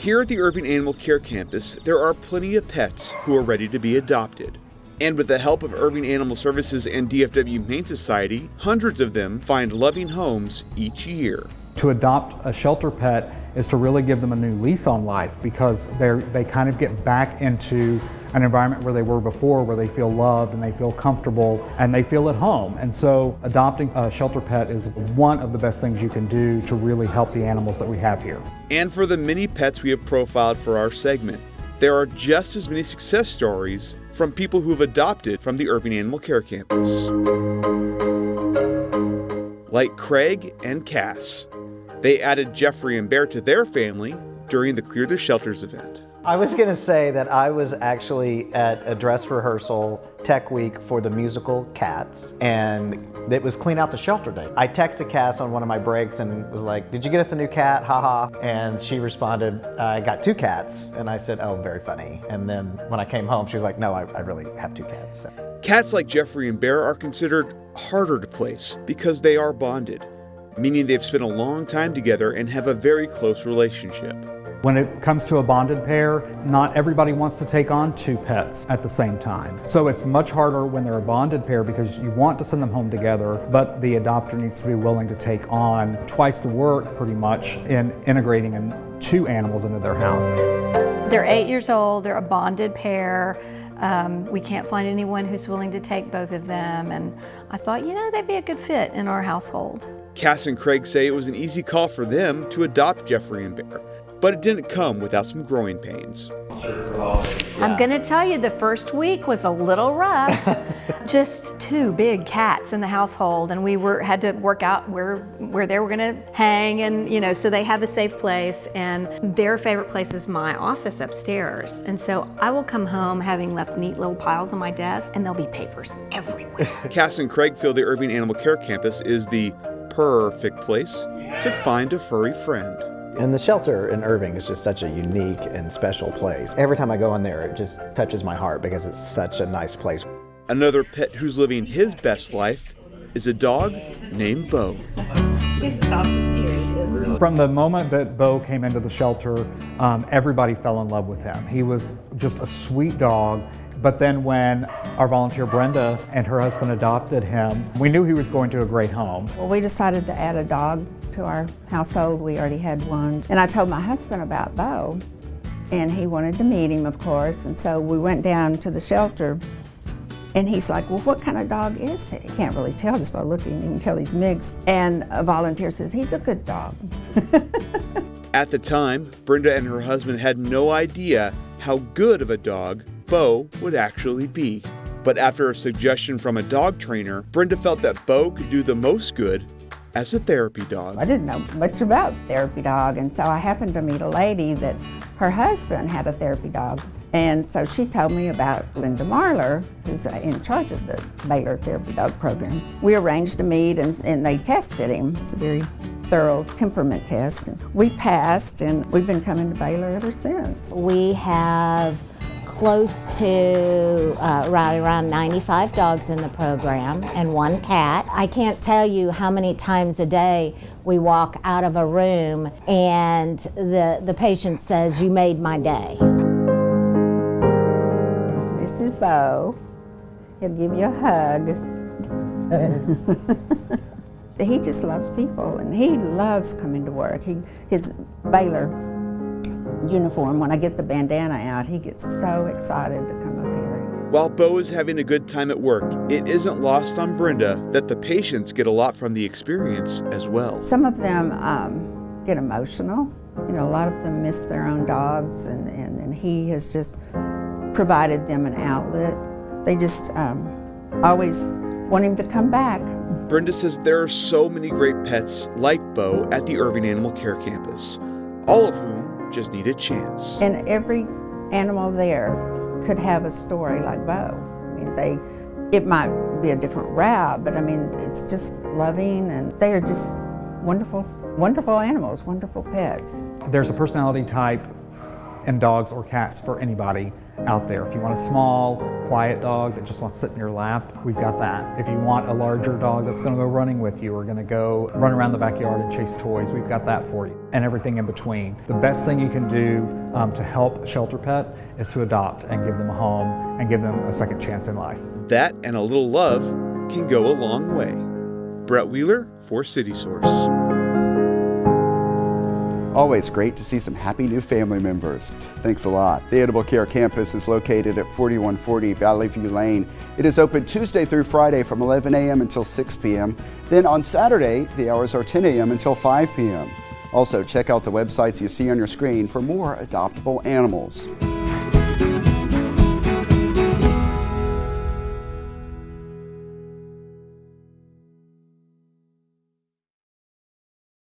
Here at the Irving Animal Care Campus, there are plenty of pets who are ready to be adopted. And with the help of Irving Animal Services and DFW Humane Society, hundreds of them find loving homes each year. To adopt a shelter pet is to really give them a new lease on life, because they kind of get back into an environment where they were before, where they feel loved and they feel comfortable and they feel at home. And so adopting a shelter pet is one of the best things you can do to really help the animals that we have here. And for the many pets we have profiled for our segment, there are just as many success stories from people who have adopted from the Irving Animal Care Campus. Like Craig and Cass. They added Jeffrey and Bear to their family during the Clear the Shelters event. I was going to say that I was actually at a dress rehearsal tech week for the musical Cats, and it was clean out the shelter day. I texted Cass on one of my breaks and was like, "Did you get us a new cat? Haha." And she responded, "I got 2 cats." And I said, "Oh, very funny." And then when I came home, she was like, "No, I really have 2 cats." So. Cats like Jeffrey and Bear are considered harder to place because they are bonded, meaning they've spent a long time together and have a very close relationship. When it comes to a bonded pair, not everybody wants to take on 2 pets at the same time. So it's much harder when they're a bonded pair because you want to send them home together, but the adopter needs to be willing to take on twice the work pretty much in integrating 2 animals into their house. They're 8 years old, they're a bonded pair. We can't find anyone who's willing to take both of them, and I thought, they'd be a good fit in our household. Cass and Craig say it was an easy call for them to adopt Jeffrey and Bear, but it didn't come without some growing pains. I'm gonna tell you, the first week was a little rough. Just 2 big cats in the household, and we had to work out where they were gonna hang, and so they have a safe place, and their favorite place is my office upstairs. And so I will come home having left neat little piles on my desk, and there'll be papers everywhere. Cass and Craig feel the Irving Animal Care Campus is the perfect place to find a furry friend. And the shelter in Irving is just such a unique and special place. Every time I go in there, it just touches my heart because it's such a nice place. Another pet who's living his best life is a dog named Bo. He's the softest ears. From the moment that Bo came into the shelter, everybody fell in love with him. He was just a sweet dog. But then when our volunteer Brenda and her husband adopted him, we knew he was going to a great home. Well, we decided to add a dog to our household. We already had one. And I told my husband about Bo, and he wanted to meet him, of course. And so we went down to the shelter, and he's like, "Well, what kind of dog is he?" Can't really tell just by looking. You can tell he's mixed. And a volunteer says, "He's a good dog." At the time, Brenda and her husband had no idea how good of a dog Bo would actually be. But after a suggestion from a dog trainer, Brenda felt that Bo could do the most good as a therapy dog. I didn't know much about therapy dog, and so I happened to meet a lady that her husband had a therapy dog. And so she told me about Linda Marler, who's in charge of the Baylor Therapy Dog Program. We arranged to meet, and they tested him. It's a very thorough temperament test. And we passed, and we've been coming to Baylor ever since. We have close to right around 95 dogs in the program and 1 cat. I can't tell you how many times a day we walk out of a room and the patient says, "You made my day." This is Bo. He'll give you a hug. He just loves people, and he loves coming to work. His Baylor uniform, when I get the bandana out, he gets so excited to come up here. While Bo is having a good time at work, it isn't lost on Brenda that the patients get a lot from the experience as well. Some of them get emotional. A lot of them miss their own dogs, and he has just provided them an outlet. They just always want him to come back. Brenda says there are so many great pets like Bo at the Irving Animal Care Campus, all of whom just need a chance. And every animal there could have a story like Bo. It might be a different route, but it's just loving, and they are just wonderful, wonderful animals, wonderful pets. There's a personality type in dogs or cats for anybody, out there. If you want a small, quiet dog that just wants to sit in your lap, we've got that. If you want a larger dog that's going to go running with you or going to go run around the backyard and chase toys, we've got that for you, and everything in between. The best thing you can do to help a shelter pet is to adopt and give them a home and give them a second chance in life. That and a little love can go a long way. Brett Wheeler for City Source. Always great to see some happy new family members. Thanks a lot. The Animal Care Campus is located at 4140 Valley View Lane. It is open Tuesday through Friday from 11 a.m. until 6 p.m. Then on Saturday, the hours are 10 a.m. until 5 p.m. Also, check out the websites you see on your screen for more adoptable animals.